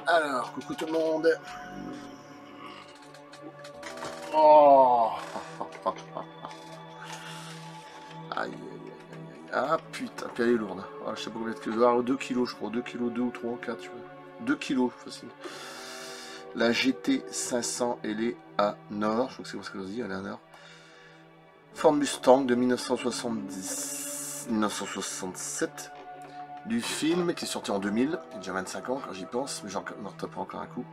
Alors, coucou tout le monde. Oh. Aïe, aïe, aïe, aïe. Ah putain, puis elle est lourde. Ah, je sais pas combien de kilos. Alors, 2 kilos, je crois. 2 kilos, 2 ou 3 ou 4, tu vois. 2 kilos, facile. La GT 500, elle est à Nord. Je crois que c'est ce que je dis, elle est à Nord. Ford Mustang de 1967. Du film qui est sorti en 2000. Il y a déjà 25 ans quand j'y pense, mais j'en retape encore un coup.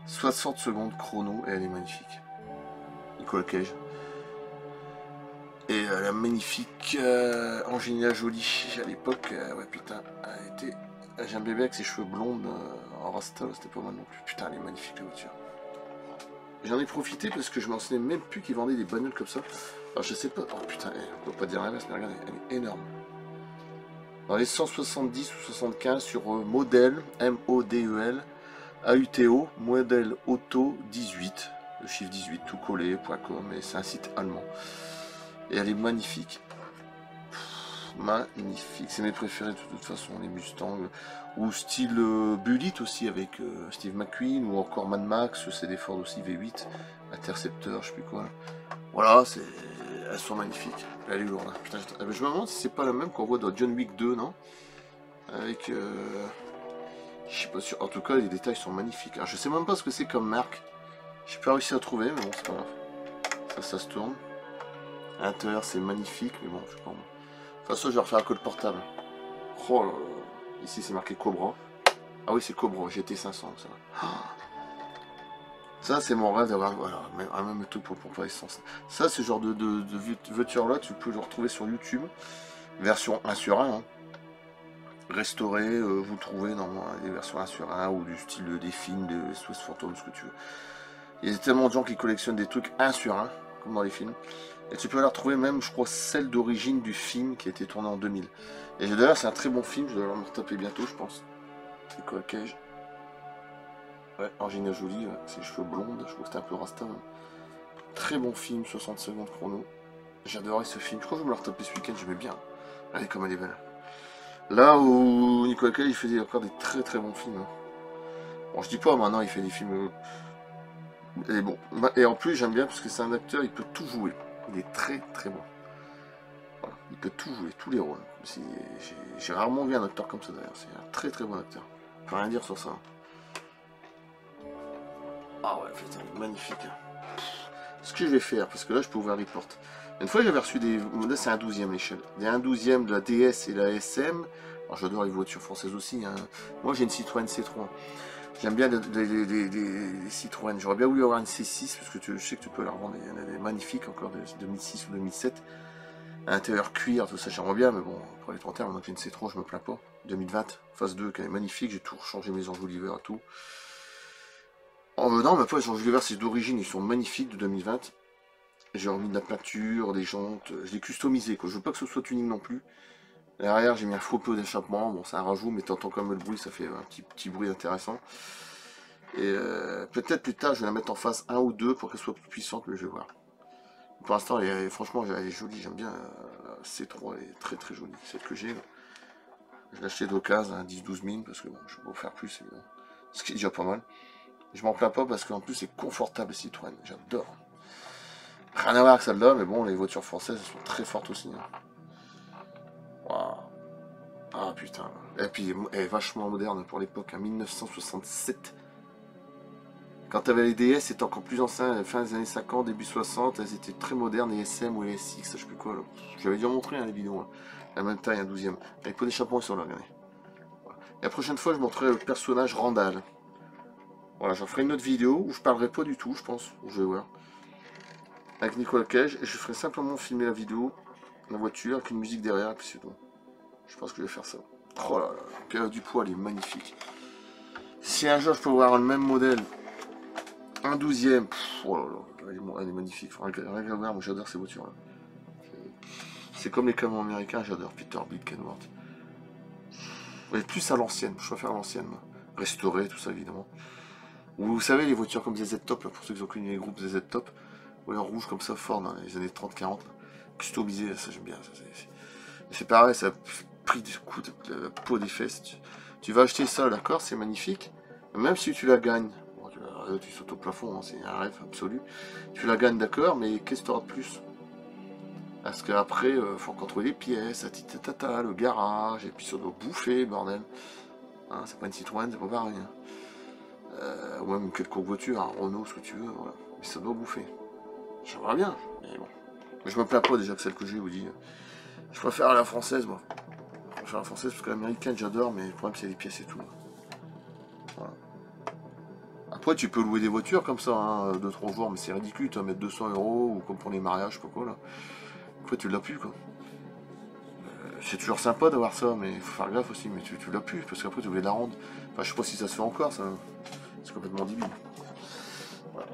60 secondes chrono et elle est magnifique. Nicole Cage. Et la magnifique Angelina Jolie à l'époque, ouais putain, elle était. J'ai un bébé avec ses cheveux blondes en rasta, c'était pas mal non plus. Putain, elle est magnifique la voiture. J'en ai profité parce que je m'en souvenais même plus qu'ils vendaient des bagnoles comme ça. Alors je sais pas. Oh putain, on peut pas dire l'inverse, mais regardez, elle est énorme. Dans les 170 ou 75 sur modèle, M-O-D-E-L, AUTO, modèle auto 18, le chiffre 18 tout collé, .com, et c'est un site allemand. Et elle est magnifique. Magnifique. C'est mes préférés de toute façon, les Mustangs. Ou style Bullitt aussi avec Steve McQueen, ou encore Mad Max, c'est des Ford aussi V8, Interceptor, je sais plus quoi. Voilà, elles sont magnifiques. Elle est lourde. Hein. Putain, je me demande si c'est pas la même qu'on voit dans John Wick 2, non? Avec... je suis pas sûr. En tout cas, les détails sont magnifiques. Alors, je sais même pas ce que c'est comme marque. J'ai pas réussi à trouver, mais bon, c'est pas grave. Ça se tourne. À l'intérieur, c'est magnifique, mais bon, je sais pas. De toute façon, je vais refaire un code portable. Oh là là. Ici, c'est marqué Cobra. Ah oui, c'est Cobra, GT 500, ça. Ça, c'est mon rêve d'avoir, voilà, même tout pour pas essence. Ça, ce genre de voiture-là, tu peux le retrouver sur YouTube. Version 1 sur 1. Hein. Restauré, vous trouvez normalement des versions 1 sur 1 ou du style des films, des SOS Phantom, ce que tu veux. Il y a tellement de gens qui collectionnent des trucs 1 sur 1, comme dans les films. Et tu peux la retrouver même, je crois, celle d'origine du film qui a été tourné en 2000. Et d'ailleurs, c'est un très bon film, je dois me retaper bientôt, je pense. C'est quoi, Cage? Ouais, Angelina Jolie, ses cheveux blondes, je crois que c'était un peu rasta. Hein. Très bon film, 60 secondes chrono. J'adorais ce film, je crois que je vais me le retaper ce week-end, j'aimais bien. Regardez comme elle est belle. Là où Nicolas Cage, il faisait encore des très très bons films. Hein. Bon, je dis pas, maintenant il fait des films... Et bon, et en plus j'aime bien parce que c'est un acteur, il peut tout jouer. Il est très très bon. Voilà, il peut tout jouer, tous les rôles. J'ai rarement vu un acteur comme ça d'ailleurs, c'est un très très bon acteur. Je peux rien dire sur ça. Ah ouais, putain, magnifique. Ce que je vais faire, parce que là je peux ouvrir les portes. Une fois j'avais reçu des... Là c'est un 12e l'échelle. Des 1/12e de la DS et la SM. Alors j'adore les voitures françaises aussi. Hein. Moi j'ai une Citroën C3. J'aime bien les Citroën. J'aurais bien voulu avoir une C6 parce que je sais que tu peux la revendre. Il y en a des magnifiques encore de 2006 ou 2007. À l'intérieur cuir, tout ça j'aimerais bien. Mais bon, pour les 30 ans, on a une C3, je me plains pas. 2020, phase 2, qui est magnifique. J'ai tout changé mes enjoliveurs et tout. Oh, non, mais pas les enjoliveurs, c'est d'origine. Ils sont magnifiques de 2020. J'ai remis de la peinture, des jantes. Je l'ai customisé. Quoi. Je veux pas que ce soit tuning non plus. Derrière, j'ai mis un faux pot d'échappement. Bon, c'est un rajout, mais t'entends quand même le bruit, ça fait un petit bruit intéressant. Et peut-être plus tard, je vais la mettre en phase 1 ou 2 pour qu'elle soit plus puissante, mais je vais voir. Pour l'instant, franchement, elle est jolie. J'aime bien la C3, elle est très très jolie. Celle que j'ai. Je l'ai achetée d'occasion à 10-12 000 parce que bon, je peux pas faire plus, évidemment. Ce qui est déjà pas mal. Je m'en plains pas parce qu'en plus, c'est confortable, Citroën. J'adore. Rien à voir avec celle-là, mais bon, les voitures françaises, elles sont très fortes aussi. Hein. Waouh. Ah putain. Et puis, elle est vachement moderne pour l'époque, en 1967. Quand t'avais les DS, c'était encore plus ancien, fin des années 50, début 60, elles étaient très modernes, les SM ou les SX, je sais plus quoi. J'avais déjà montré les vidéos, hein. La même taille, un 12e. Avec pas d'échappement, ils sont là, regardez. Voilà. Et la prochaine fois, je montrerai le personnage Randall. Voilà, j'en ferai une autre vidéo où je parlerai pas du tout, je pense, je vais voir. Avec Nicolas Cage, et je ferai simplement filmer la vidéo, la voiture, avec une musique derrière, et puis c'est tout. Je pense que je vais faire ça. Oh là là, Pierre du poids, elle est magnifique. Si un jour je peux avoir le même modèle, un 12e, oh là là, elle est magnifique. Rien qu'à voir, moi j'adore ces voitures là. C'est comme les camions américains, j'adore Peterbilt, Kenworth. Mais plus à l'ancienne, je préfère l'ancienne. Restaurée, tout ça évidemment. Ou vous savez, les voitures comme ZZ Top, là, pour ceux qui ont connu les groupes ZZ Top, ou alors rouge comme ça, Ford, dans les années 30-40, customisé, ça j'aime bien. C'est pareil, ça a pris du coup de la peau des fesses. Tu vas acheter ça, d'accord, c'est magnifique. Même si tu la gagnes, bon, tu sautes au plafond, hein, c'est un rêve absolu. Tu la gagnes, d'accord, mais qu'est-ce que tu auras de plus? Parce qu'après, faut contrôler les pièces, tata, le garage, et puis ça doit bouffer, bordel. Hein, c'est pas une Citroën, c'est pas pareil. Hein. Ou même quelconque voiture, un Renault, ce que tu veux, voilà. Mais ça doit bouffer. J'aimerais bien, mais bon. Mais je me plains pas déjà que celle que j'ai, vous dit. Je préfère la française, moi. Je préfère la française parce que l'américaine, j'adore, mais le problème, c'est les pièces et tout. Voilà. Après, tu peux louer des voitures comme ça, hein, 2-3 jours, mais c'est ridicule, tu vas mettre 200 euros, ou comme pour les mariages, je sais pas quoi, là. Après, tu l'as plus, quoi. C'est toujours sympa d'avoir ça, mais il faut faire gaffe aussi, mais tu l'as plus, parce qu'après, tu voulais la rendre. Enfin, je sais pas si ça se fait encore, ça. C'est complètement débile. Voilà.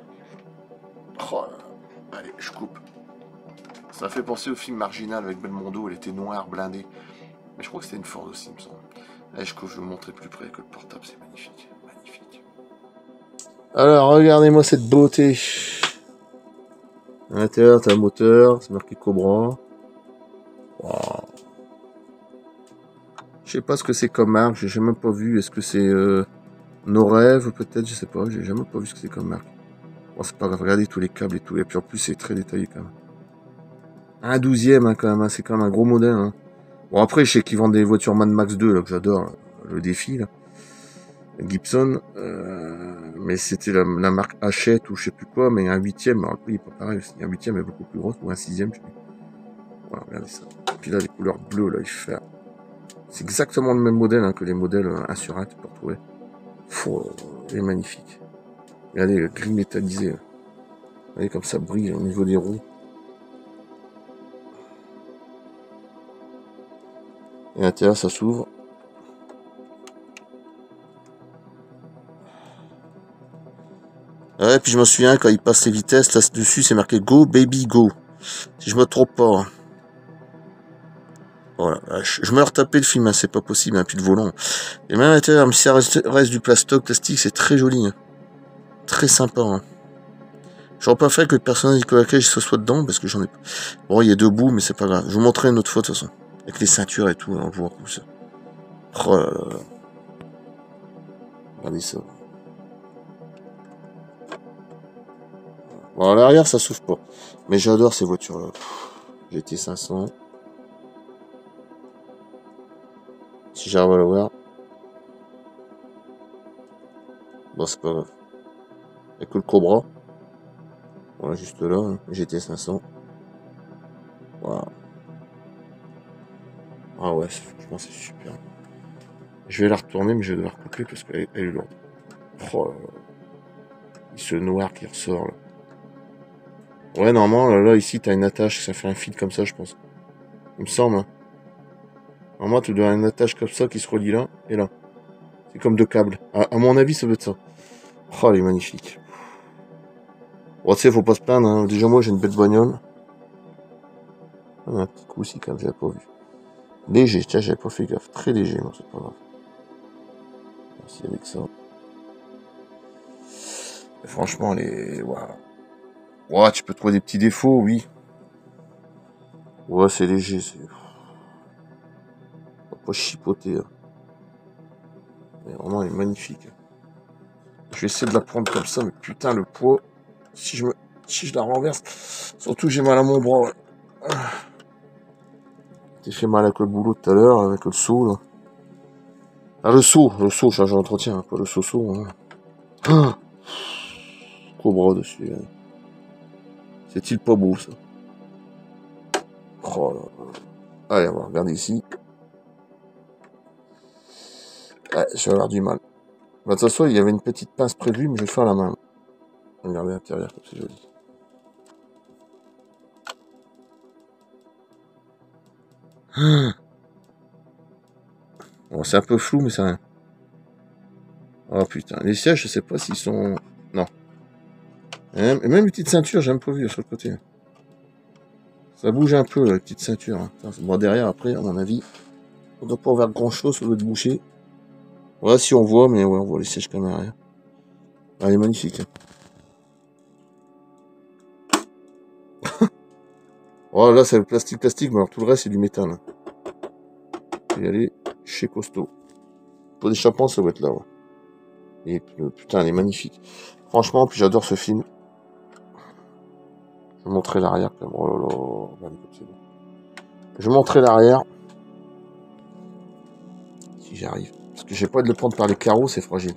Oh là là. Allez, je coupe. Ça fait penser au film Marginal avec Belmondo, elle était noire, blindée. Mais je crois que c'était une Ford aussi, il me semble. Allez, je coupe, je vais vous montrer plus près que le portable, c'est magnifique. Magnifique. Alors, regardez-moi cette beauté. À l'intérieur, t'as un moteur, c'est marqué Cobra. Wow. Je sais pas ce que c'est comme marque, j'ai jamais pas vu. Est-ce que c'est nos rêves, peut-être, je sais pas, j'ai jamais pas vu ce que c'est comme marque. Bon, c'est pas grave, regardez tous les câbles et tout, et puis en plus, c'est très détaillé quand même. Un 12e, hein, quand même, hein, c'est quand même un gros modèle. Hein. Bon, après, je sais qu'ils vendent des voitures Mad Max 2, là, que j'adore, le défi, là. Gibson, mais c'était la marque Hachette ou je sais plus quoi, mais un 8e, alors il est pas pareil, un 8e est beaucoup plus grosse, ou un 6e, je sais plus. Voilà, regardez ça. Et puis là, les couleurs bleues, là, il fait. C'est exactement le même modèle hein, que les modèles 1 sur 1, tu peux retrouver. Il est magnifique. Regardez, le gris métallisé. Là. Regardez comme ça brille au niveau des roues. Et à l'intérieur, ça s'ouvre. Ouais, puis je me souviens, quand il passe les vitesses, là dessus, c'est marqué Go Baby Go. Si je me trompe pas. Voilà, je me retapé le film, hein, c'est pas possible, hein, puis le volant. Et même à l'intérieur, même si ça reste du plastique, c'est très joli. Hein. Très sympa. Hein. J'aurais pas fait que le personnage Nicolas Cage se soit dedans, parce que j'en ai pas. Bon, il y a deux bouts, mais c'est pas grave. Je vous montrerai une autre fois, de toute façon. Avec les ceintures et tout, on voit tout ça. Oh là là. Regardez ça. Bon, à l'arrière, ça s'ouvre pas. Mais j'adore ces voitures-là. GT 500. Si j'arrive à la voir. Bon, c'est pas grave. Il n'y a que le Cobra. Voilà, juste là. Hein. GT 500. Voilà. Ah ouais, franchement, c'est super. Je vais la retourner, mais je vais devoir couper parce qu'elle est lourde. Oh là là. Ce noir qui ressort là. Ouais, normalement, là ici, t'as une attache, ça fait un fil comme ça, je pense. Il me semble. Hein. Normalement, tu dois avoir une attache comme ça qui se relie là et là. C'est comme deux câbles. À mon avis, ça doit être ça. Oh, elle est magnifique. Bon, tu sais, faut pas se plaindre. Hein. Déjà, moi, j'ai une belle bagnole. Ah, un petit coup aussi, quand même, j'avais pas vu. Léger, tiens, j'avais pas fait gaffe. Très léger, moi, c'est pas grave. Merci avec ça. Et franchement, elle est... Waouh. Ouais, tu peux trouver des petits défauts, oui. Ouais, c'est léger, c'est... Faut pas chipoter. Hein. Mais vraiment, elle est magnifique. Je vais essayer de la prendre comme ça, mais putain, le poids... Si je la renverse... Surtout, j'ai mal à mon bras, ouais. J'ai fait mal avec le boulot tout à l'heure, avec le seau, là. Ah, le seau, chargé d'entretien, pas le seau, hein. Ah, Cobra dessus. Hein. C'est-il pas beau, ça? Oh là là. Allez, on va regarder ici. Ouais, je vais avoir du mal. Bah, de toute façon, il y avait une petite pince prévue, mais je vais faire la main. Regardez l'intérieur, comme c'est joli. Ah. Bon, c'est un peu flou, mais c'est rien. Oh putain, les sièges, je sais pas s'ils sont... Non. Et même une petite ceinture, j'ai même pas vu sur le côté. Ça bouge un peu, la petite ceinture. Hein. Bon, derrière, après, à mon avis, on doit pas avoir grand-chose sur l'autre boucher. Voilà, si on voit, mais ouais, on voit les sièges quand même derrière. Ah, elle est magnifique. Hein. Oh, là, c'est le plastique, mais alors tout le reste, c'est du métal. Hein. Je vais y aller chez Costaud. Pour des chapons, ça va être là, ouais. Et putain, elle est magnifique. Franchement, puis j'adore ce film. Je vais montrer l'arrière quand même. Oh là là. Bah, écoute, c'est bon. Je vais montrer l'arrière. Si j'arrive. Parce que j'ai pas de le prendre par les carreaux, c'est fragile.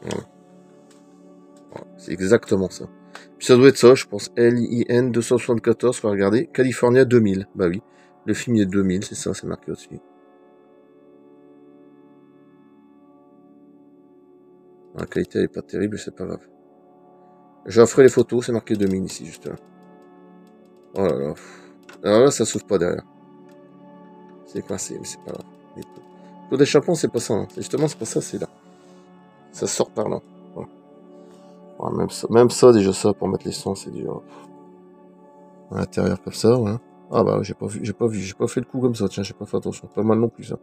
Voilà. Voilà. C'est exactement ça. Puis ça doit être ça, je pense. LIN 274, faut regarder. California 2000. Bah oui. Le film il est 2000, c'est ça, c'est marqué au-dessus. La qualité elle est pas terrible, c'est pas grave. J'offre les photos, c'est marqué 2000 ici, juste là. Oh là là. Alors là, ça s'ouvre pas derrière. C'est coincé, mais c'est pas grave. Pour d'échappement, c'est pas ça. Hein. Justement, c'est pas ça, c'est là. Ça sort par là. Voilà. Ouais, même ça, déjà ça, pour mettre les sons, c'est dur. À l'intérieur comme ça, ouais. Ah bah j'ai pas fait le coup comme ça, tiens, j'ai pas fait attention. Pas mal non plus, ça.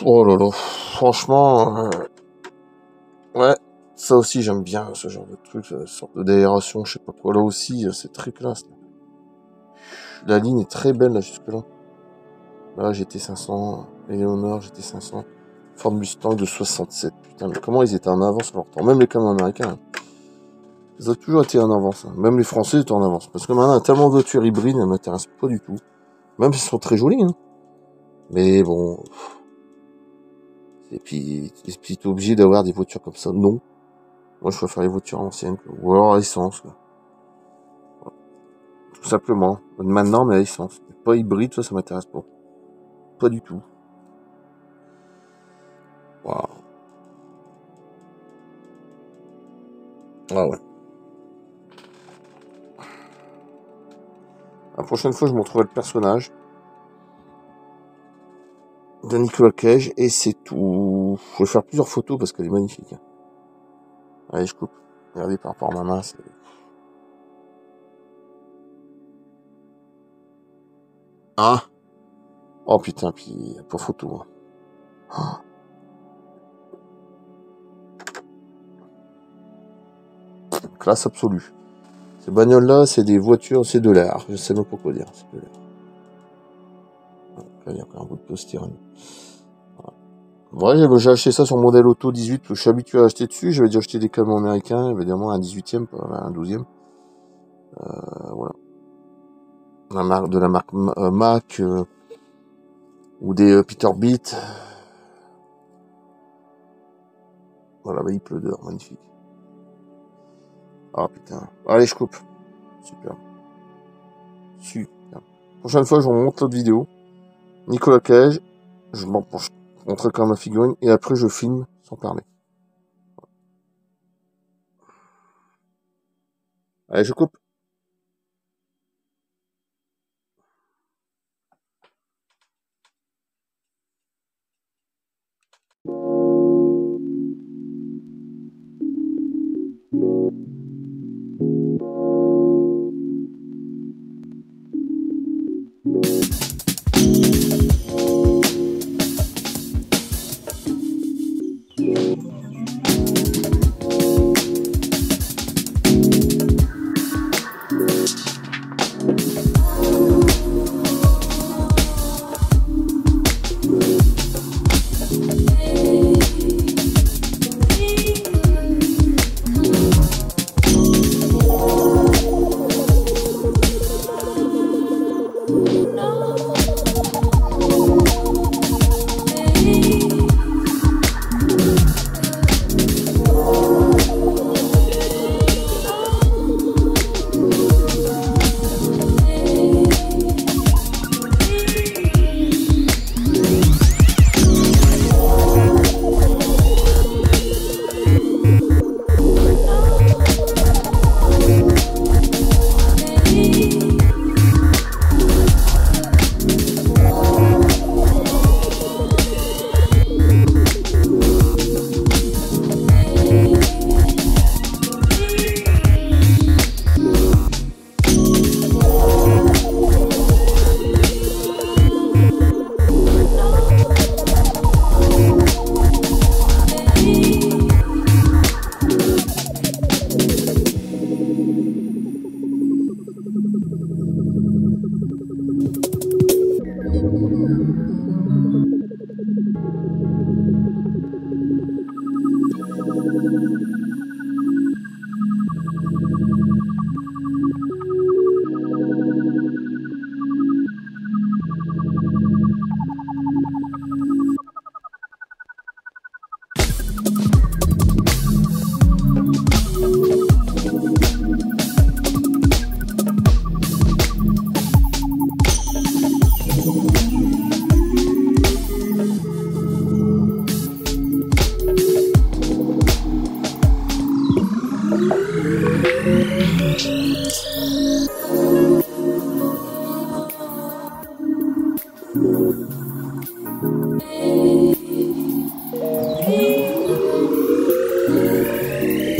Oh là là. Franchement, ouais. Ça aussi, j'aime bien ce genre de truc, sorte d'aération, je sais pas quoi. Là aussi, c'est très classe. La ligne est très belle, là, jusque-là. Là, GT 500, Eleonore, GT 500, Ford Mustang de 67. Putain, mais comment ils étaient en avance sur leur temps. Même les camions américains. Hein. Ils ont toujours été en avance. Hein. Même les Français étaient en avance. Parce que maintenant, il y a tellement de voitures hybrides, elles m'intéressent pas du tout. Même si elles sont très jolies. Hein. Mais bon. Et puis t'es obligé d'avoir des voitures comme ça. Non. Moi, je préfère les voitures anciennes. Ou alors à essence. Quoi. Voilà. Tout simplement. Maintenant, mais à essence. Pas hybride, ça m'intéresse pas. Pas du tout. Waouh. Ah ouais. La prochaine fois, je montrerai le personnage de Nicolas Cage et c'est tout. Je vais faire plusieurs photos parce qu'elle est magnifique. Allez, je coupe. Regardez par rapport à ma main. Ah. Oh putain, puis pas photo. Hein. Oh. Classe absolue. Ces bagnoles-là, c'est des voitures, c'est de l'air. Je sais même pas quoi dire. C'est de l'air. Là, il y a encore un bout de polystyrène. Voilà. Ouais, j'ai acheté ça sur modèle auto 18, je suis habitué à acheter dessus. J'avais déjà acheté des camions américains, évidemment un 18e, pas un 12e. Voilà. De la marque Mac ou des Peterbilt. Voilà, bah, il pleut dehors, magnifique. Ah putain. Allez, je coupe. Super. Super. Prochaine fois, je vous montre l'autre vidéo. Nicolas Cage. Je montre quand ma figurine. Et après, je filme sans parler. Allez, je coupe.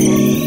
Thank you.